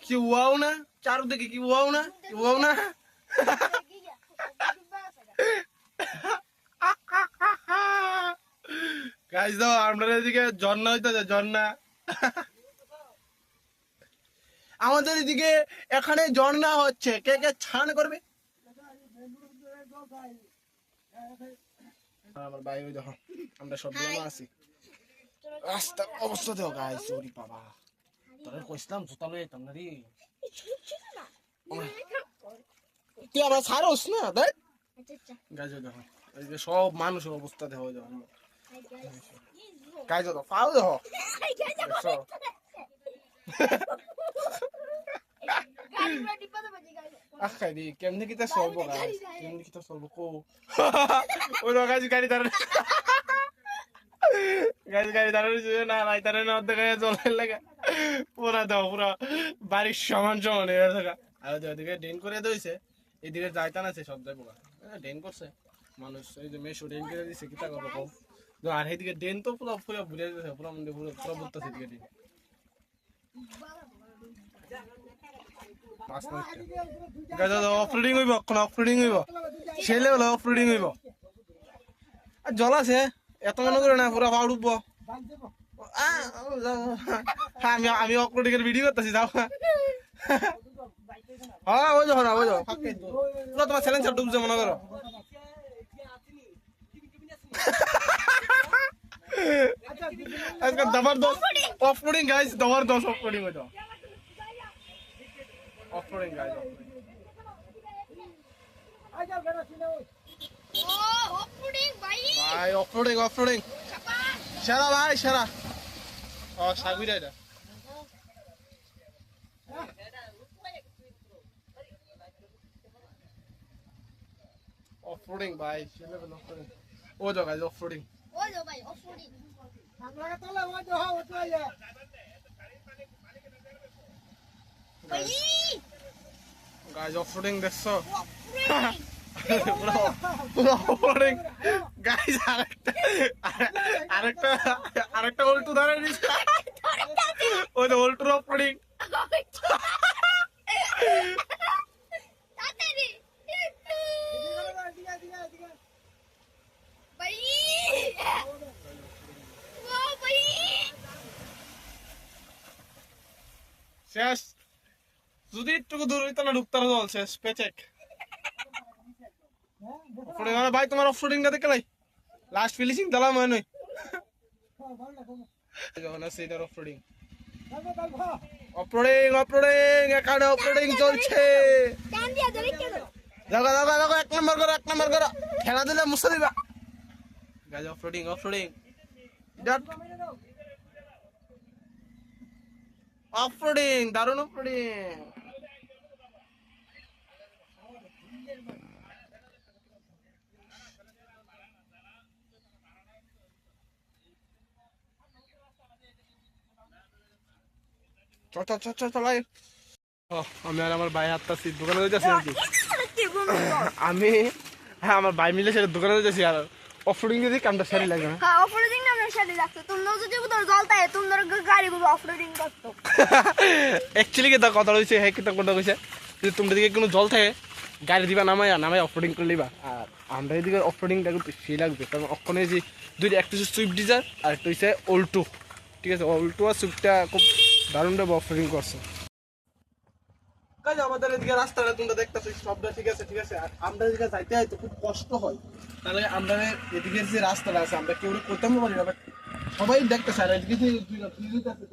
কি ওয়াও না চারদিকে কি ওয়াও না ওয়াও না গাইস দাও আমরা এদিকে ঝর্ণা হইতেছে ঝর্ণা আমাদের এদিকে এখানে ঝর্ণা হচ্ছে কে কে ছান করবে আমার ভাই ওই দেখো আমরা সব জমা আছি রাস্তার অবস্থা দেখো গাইস সরি বাবা তোরে কইছিলাম জুতা লয়ে যেতাম না রে তুই আবার ছাড়োস না দেখ গাইস দেখো এই যে সব মানুষের অবস্থা দেখো দেখো গাইস দেখো পাও দেখো আচ্ছা দি কেমনে কিটা সলবো গাইস কেমনে কিটা সলবো কো ওই গাইস গাড়ি দাঁড়ানো গাইস গাড়ি দাঁড়ানো না নাই দাঁড়ানো অর্ধেক চলে লাগা পুরা দাও পুরা বাড়ির সমান সমান হয়ে থাকা আর ওদিকে ড্রেন করে দিয়েছে এদিকে যাইতা না সব যাইবো ড্রেন করছে মানুষ এই যে মেশো ড্রেন করে দিছে কিটা করবো কম আর এইদিকে ড্রেন তো পুরো পুরো ভুলে দিতেছে পুরো মন্দির পুরো পুরো বুঝতেছে এদিকে ড্রেন অফরোডিং হইব কোন অফরোডিং হইব ছেলে হলো অফরোডিং হইব আর জল আছে এত মনে করে না পুরো পাহাড় উঠবো আমি অফরোডিং এর ভিডিও করতেছি যাও হ্যাঁ ওই যাও না ওই যাও পুরো তোমার চ্যালেঞ্জ ডুবছে মনে করো আজকে জবরদস্ত অফরোডিং গাইস জবরদস্ত অফরোডিং হইতো অফরোডিং গাইস ভাই অফরোডিং অফরোডিং সেরা ভাই সেরা ও সাগুইরা এটা অফরোডিং ভাই সেরা অফরোডিং ও যাও গাইস অফরোডিং ও যাও ভাই অফরোডিং বাংলা তলে ও যাও ও তো আয়া গাইস অফরোডিং দেখছো অফরোডিং গাইস আরেকটা উল্টো ধরে নিছে ওই তো উল্টো অফরোডিং শেষ যদি একটু দূর হইতো না ঢুকতার জল শেষ পেচেক অফরোডিং ভাই তোমার অফরোডিংটা দেখে লাই লাস্ট ফিনিশিং দিলাম হয় নই যখন সেইটার অফরোডিং অফরোডিং অফরোডিং এখানে অফরোডিং চলছে দেখো দেখো দেখো এক নম্বর করো খেলা দিলে মুছে দিবা গাইস অফরোডিং অফরোডিং অফরোডিং দারুণ অফরোডিং চল আমি আর আমার ভাই হাঁটতেছি দোকানে যাচ্ছি আর কি আমি হ্যাঁ আমার ভাই মিলে সেটা দোকানে যাচ্ছি আর অফরোডিং যদি কামটা সারি লাগে না হ্যাঁ অফরোডিং না আমরা সারি লাগতো তোমরা যদি তোর জলতা है তোমরা গাড়ি গুলো অফরোডিং করতো অ্যাকচুয়ালি কি কথা হইছে হ্যাঁ কি কথা কইছে যে তোমরা দিকে কোনো জল থাকে গাড়ি দিবা নামাই অফরোডিং করে লিবা আর আমরা এদিকে অফরোডিংটা একটু বেশি লাগবে কারণ ওখানে যে দুইটা একটা হচ্ছে সুইফট ডিজায়ার আর একটা হচ্ছে অল্টো ঠিক আছে অল্টো আর সুইফটটা খুব দারুণ ভাবে অফরোডিং করছে কাজ আমাদের এদিকে রাস্তাটা তোমরা দেখতেছো সবটা ঠিক আছে আর আমরা এদিকে যাইতে হয়তো খুব কষ্ট হয় তাহলে আমরা এদিকে যে রাস্তাটা আছে আমরা কেউ করতেও পারি না সবাই দেখতেছে আর এদিকে যে দুইটা আছে